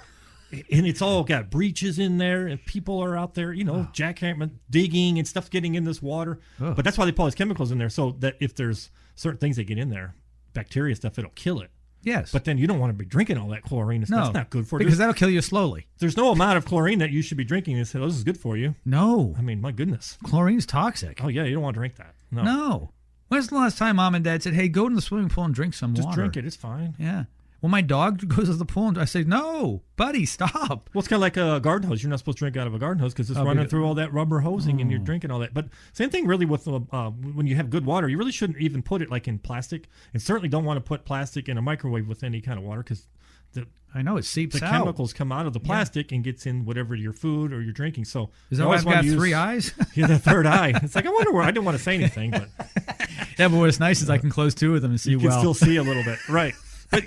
And it's all got breaches in there, and people are out there, jackhammering, digging, and stuff getting in this water. Oh. But that's why they put all these chemicals in there, so that if there's certain things that get in there, bacteria stuff, it'll kill it. Yes. But then you don't want to be drinking all that chlorine. No, that's not good for you. Because that'll kill you slowly. There's no amount of chlorine that you should be drinking and say, oh, this is good for you. No. I mean, my goodness. Chlorine's toxic. Oh, yeah, you don't want to drink that. No. When's the last time Mom and Dad said, hey, go to the swimming pool and drink some water? Just drink it. It's fine. Yeah. When my dog goes to the pool, and I say, no, buddy, stop. Well, it's kind of like a garden hose. You're not supposed to drink out of a garden hose because it's running through all that rubber hosing and you're drinking all that. But same thing really with when you have good water. You really shouldn't even put it like in plastic. And certainly don't want to put plastic in a microwave with any kind of water because I know it seeps the out. chemicals come out of the plastic and gets in whatever your food or you're drinking. So is that why I've got 3 eyes? Yeah, the third eye. It's like I wonder where. I didn't want to say anything, but yeah. But what's nice is I can close 2 of them and see you can still see a little bit, right? But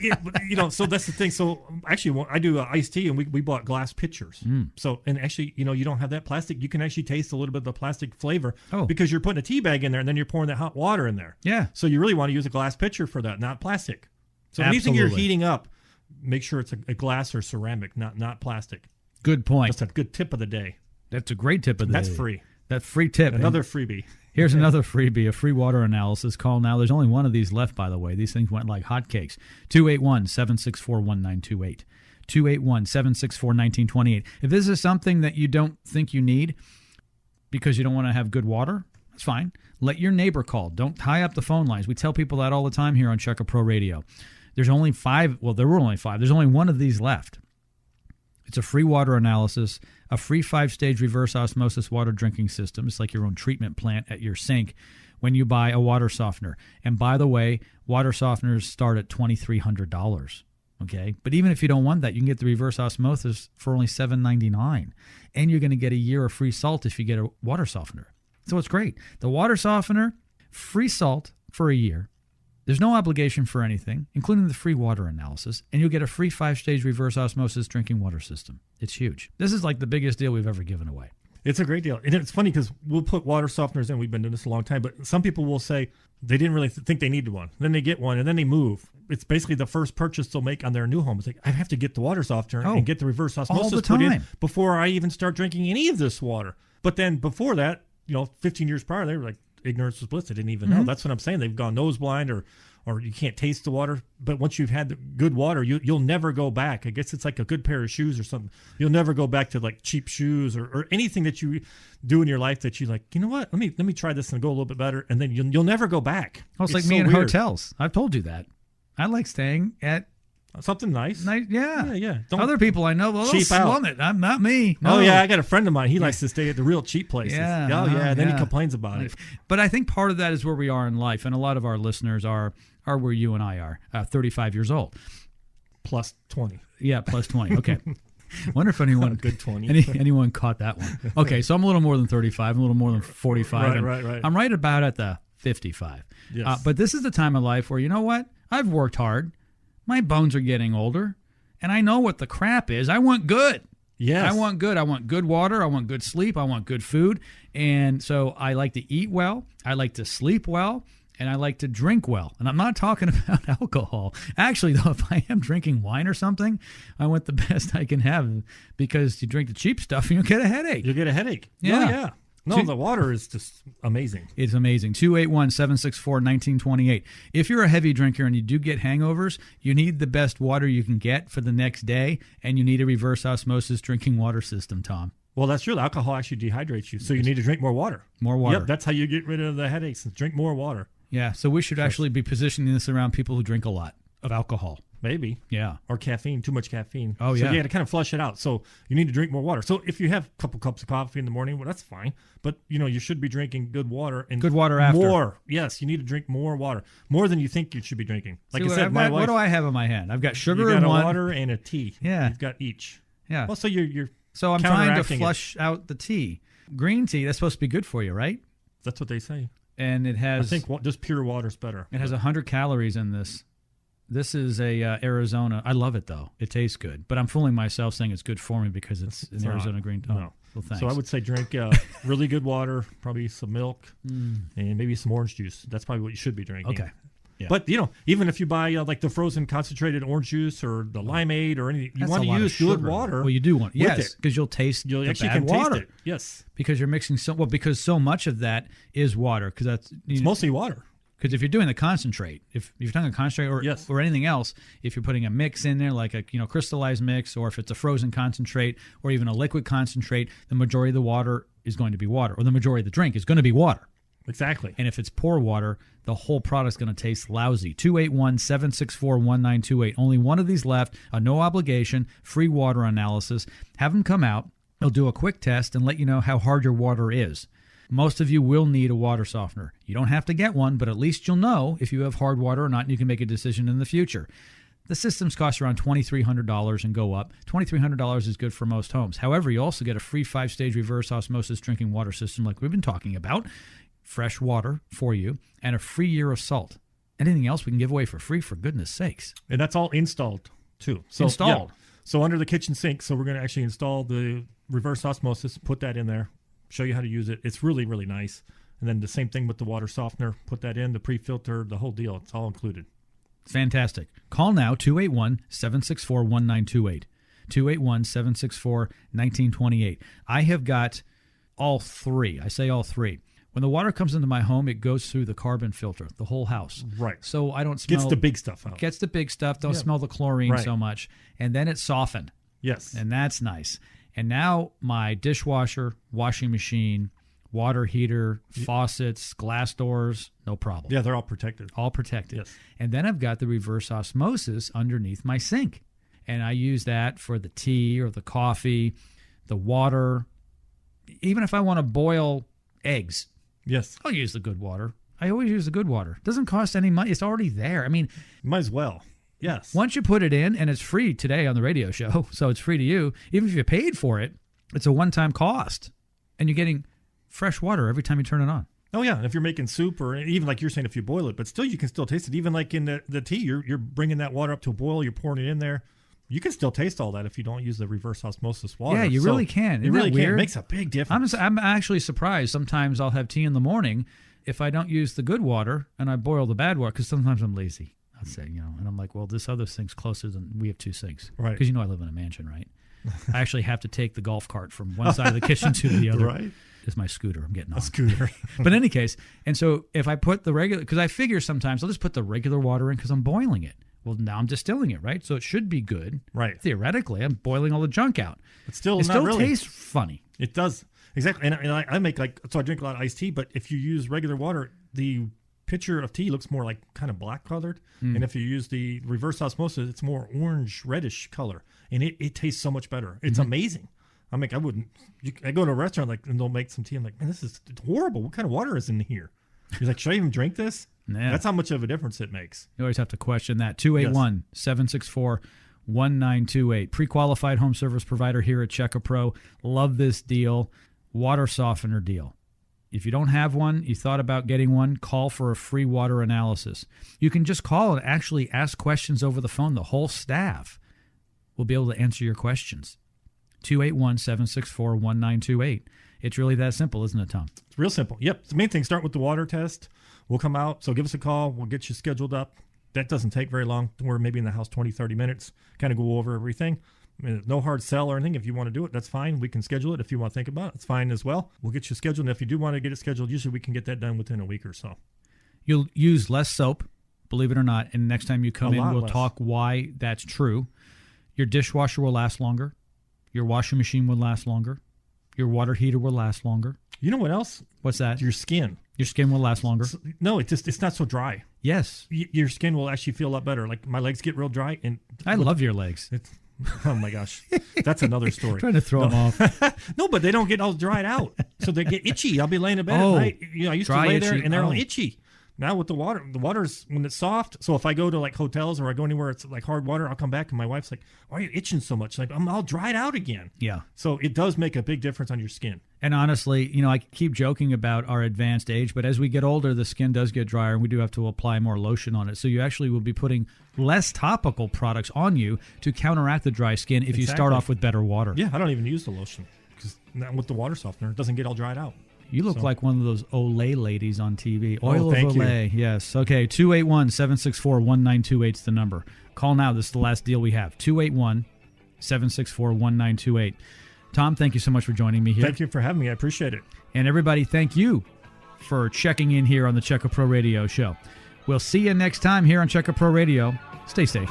so that's the thing. So actually, I do iced tea, and we bought glass pitchers. So and actually, you don't have that plastic. You can actually taste a little bit of the plastic flavor because you're putting a tea bag in there, and then you're pouring that hot water in there. Yeah. So you really want to use a glass pitcher for that, not plastic. So anything you're heating up, make sure it's a glass or ceramic, not plastic. Good point. That's a good tip of the day. That's a great tip of the day. That's free. That free tip. Another freebie. Here's another freebie, a free water analysis. Call now. There's only one of these left, by the way. These things went like hotcakes. 281-764-1928. 281-764-1928. If this is something that you don't think you need because you don't want to have good water, that's fine. Let your neighbor call. Don't tie up the phone lines. We tell people that all the time here on CheckaPro Radio. There's only 5. Well, there were only 5. There's only one of these left. It's a free water analysis, a free 5-stage reverse osmosis water drinking system. It's like your own treatment plant at your sink when you buy a water softener. And by the way, water softeners start at $2,300. Okay? But even if you don't want that, you can get the reverse osmosis for only $7.99. And you're going to get a year of free salt if you get a water softener. So it's great. The water softener, free salt for a year. There's no obligation for anything, including the free water analysis, and you'll get a free 5-stage reverse osmosis drinking water system. It's huge. This is like the biggest deal we've ever given away. It's a great deal. And it's funny because we'll put water softeners in. We've been doing this a long time. But some people will say they didn't really think they needed one. Then they get one, and then they move. It's basically the first purchase they'll make on their new home. It's like, I have to get the water softener and get the reverse osmosis put in before I even start drinking any of this water. But then before that, 15 years prior, they were like, ignorance was bliss. They didn't even know. That's what I'm saying. They've gone nose blind or you can't taste the water. But once you've had the good water, you'll never go back. I guess it's like a good pair of shoes or something. You'll never go back to like cheap shoes or anything that you do in your life that you like, you know what? Let me try this and go a little bit better. And then you'll never go back. Oh, it's like me in hotels. I've told you that. I like staying at something nice. Yeah. Other people I know, well, they'll slum it. I'm not me. No. Oh, yeah. I got a friend of mine. He likes to stay at the real cheap places. And then he complains about it. But I think part of that is where we are in life. And a lot of our listeners are where you and I are, 35 years old. Plus 20. Yeah, plus 20. Okay. Wonder if anyone good 20. anyone caught that one. Okay, so I'm a little more than 35. I'm a little more than 45. Right. I'm right about at the 55. Yes. But this is the time of life where, you know what? I've worked hard. My bones are getting older, and I know what the crap is. I want good. Yes. I want good. I want good water. I want good sleep. I want good food. And so I like to eat well. I like to sleep well. And I like to drink well. And I'm not talking about alcohol. Actually, though, if I am drinking wine or something, I want the best I can have, because you drink the cheap stuff and you'll get a headache. You'll get a headache. Yeah. Oh, yeah. No, the water is just amazing. It's amazing. 281-764-1928. If you're a heavy drinker and you do get hangovers, you need the best water you can get for the next day, and you need a reverse osmosis drinking water system, Tom. Well, that's true. Alcohol actually dehydrates you, so you need to drink more water. More water. Yep, that's how you get rid of the headaches, drink more water. Yeah, so we should actually be positioning this around people who drink a lot of alcohol. Maybe. Yeah. Or caffeine, too much caffeine. Oh, so yeah. you got to kind of flush it out. So you need to drink more water. So if you have a couple cups of coffee in the morning, well, that's fine. But, you should be drinking good water. And good water after. More. Yes, you need to drink more water. More than you think you should be drinking. Like I said, my wife. What do I have in my hand? I've got sugar in one. water and a tea. Yeah. You've got each. Yeah. Well, so you're So I'm trying to flush out the tea. Green tea, that's supposed to be good for you, right? That's what they say. And it has... I think just pure water's better. It has 100 calories in this. This is a Arizona. I love it, though. It tastes good. But I'm fooling myself saying it's good for me because it's an Arizona green tea. No. Well, thanks. So I would say drink really good water, probably some milk, and maybe some orange juice. That's probably what you should be drinking. Okay. Yeah. But, even if you buy like the frozen concentrated orange juice or the limeade or anything, you want to use good water. Well, you do want yes, because you'll taste the actually bad can water. Taste it. Yes. Because you're mixing because so much of that is water. Because it's mostly water. Because if you're doing the concentrate, if you're talking a concentrate or anything else, if you're putting a mix in there like a crystallized mix, or if it's a frozen concentrate or even a liquid concentrate, the majority of the water is going to be water, or the majority of the drink is going to be water. Exactly. And if it's poor water, the whole product's going to taste lousy. 281-764-1928. Only one of these left. A no obligation, free water analysis. Have them come out. They'll do a quick test and let you know how hard your water is. Most of you will need a water softener. You don't have to get one, but at least you'll know if you have hard water or not, and you can make a decision in the future. The systems cost around $2,300 and go up. $2,300 is good for most homes. However, you also get a free 5-stage reverse osmosis drinking water system like we've been talking about, fresh water for you, and a free year of salt. Anything else we can give away for free, for goodness sakes. And that's all installed, too. So, installed. Yeah. So under the kitchen sink, so we're going to actually install the reverse osmosis, put that in there, show you how to use it. It's really, really nice. And then the same thing with the water softener. Put that in, the pre-filter, the whole deal. It's all included. Fantastic. Call now, 281-764-1928. 281-764-1928. I have got all three. I say all three. When the water comes into my home, it goes through the carbon filter, the whole house. Right. So I don't smell... Gets the big stuff out. Gets the big stuff. Don't smell the chlorine so much. And then it's softened. Yes. And that's nice. And now my dishwasher, washing machine, water heater, faucets, glass doors, no problem. Yeah, they're all protected. All protected. Yes. And then I've got the reverse osmosis underneath my sink. And I use that for the tea or the coffee, the water. Even if I want to boil eggs, yes, I'll use the good water. I always use the good water. It doesn't cost any money. It's already there. I mean, might as well. Yes. Once you put it in, and it's free today on the radio show, so it's free to you. Even if you paid for it, it's a one-time cost. And you're getting fresh water every time you turn it on. Oh, yeah. And if you're making soup, or even like you're saying, if you boil it, but still you can still taste it. Even like in the tea, you're bringing that water up to a boil, you're pouring it in there. You can still taste all that if you don't use the reverse osmosis water. Yeah, you really can. Isn't you really that weird? can. It makes a big difference. I'm actually surprised. Sometimes I'll have tea in the morning if I don't use the good water and I boil the bad water, because sometimes I'm lazy. I'll say, and I'm like, well, this other sink's closer than we have 2 sinks. Right. Because I live in a mansion, right? I actually have to take the golf cart from one side of the kitchen to the other. Right. It's my scooter I'm getting on. A scooter. But in any case, and so if I put the regular, because I figure sometimes I'll just put the regular water in because I'm boiling it. Well, now I'm distilling it, right? So it should be good. Right. Theoretically, I'm boiling all the junk out. But still, it not still really. tastes funny. It does. Exactly. And I make so I drink a lot of iced tea, but if you use regular water, the pitcher of tea looks more like kind of black colored. And if you use the reverse osmosis, it's more orange, reddish color. And it tastes so much better. It's amazing. I go to a restaurant and they'll make some tea. I'm like, man, this is horrible. What kind of water is in here? He's like, should I even drink this? Yeah. That's how much of a difference it makes. You always have to question that. 281-764-1928. Pre-qualified home service provider here at Check-A-Pro. Love this deal. Water softener deal. If you don't have one, you thought about getting one, call for a free water analysis. You can just call and actually ask questions over the phone. The whole staff will be able to answer your questions. 281-764-1928. It's really that simple, isn't it, Tom? It's real simple. Yep. The main thing, start with the water test. We'll come out. So give us a call. We'll get you scheduled up. That doesn't take very long. We're maybe in the house 20, 30 minutes, kind of go over everything. I mean, no hard sell or anything. If you want to do it, that's fine. We can schedule it. If you want to think about it, it's fine as well. We'll get you scheduled. And if you do want to get it scheduled, usually we can get that done within a week or so. You'll use less soap, believe it or not. And next time you come in, we'll less. talk why that's true. Your dishwasher will last longer. Your washing machine will last longer. Your water heater will last longer. You know what else? What's that? Your skin. Your skin will last longer. No, it's not so dry. Yes. Your skin will actually feel a lot better. Like my legs get real dry. And I love your legs. Oh my gosh. That's another story. Trying to throw them off. No, but they don't get all dried out. So they get itchy. I'll be laying in bed at night. I used to lay there and they're all itchy. Now with the water's when it's soft. So if I go to like hotels or I go anywhere it's like hard water, I'll come back and my wife's like, "Why are you itching so much?" Like, I'm all dried out again. Yeah. So it does make a big difference on your skin. And honestly, I keep joking about our advanced age, but as we get older, the skin does get drier and we do have to apply more lotion on it. So you actually will be putting less topical products on you to counteract the dry skin if you start off with better water. Yeah, I don't even use the lotion because with the water softener, it doesn't get all dried out. You look like one of those Olay ladies on TV. Oil of thank Olay, you. yes. Okay, 281-764-1928 is the number. Call now. This is the last deal we have. 281-764-1928. Tom, thank you so much for joining me here. Thank you for having me. I appreciate it. And everybody, thank you for checking in here on the Check-A-Pro Radio Show. We'll see you next time here on Check-A-Pro Radio. Stay safe.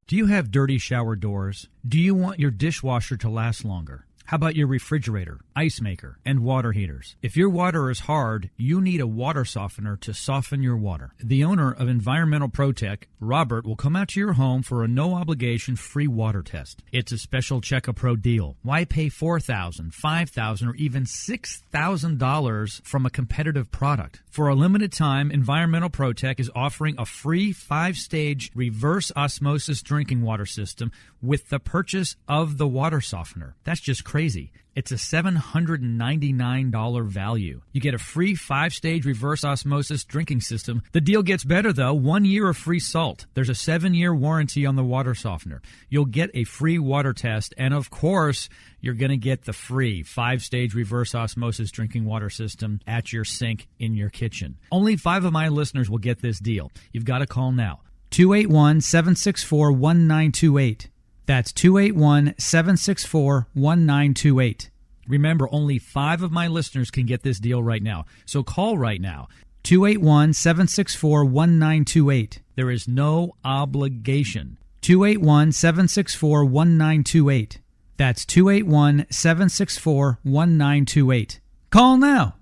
Do you have dirty shower doors? Do you want your dishwasher to last longer? How about your refrigerator, ice maker, and water heaters? If your water is hard, you need a water softener to soften your water. The owner of Environmental ProTech, Robert, will come out to your home for a no-obligation free water test. It's a special Check-A-Pro deal. Why pay $4,000, $5,000, or even $6,000 from a competitive product? For a limited time, Environmental ProTech is offering a free 5-stage reverse osmosis drinking water system with the purchase of the water softener. That's just crazy. It's a $799 value. You get a free 5-stage reverse osmosis drinking system. The deal gets better, though. 1 year of free salt. There's a 7-year warranty on the water softener. You'll get a free water test. And, of course, you're going to get the free 5-stage reverse osmosis drinking water system at your sink in your kitchen. Only 5 of my listeners will get this deal. You've got to call now. 281-764-1928. That's 281-764-1928. Remember, only 5 of my listeners can get this deal right now. So call right now. 281-764-1928. There is no obligation. 281-764-1928. That's 281-764-1928. Call now.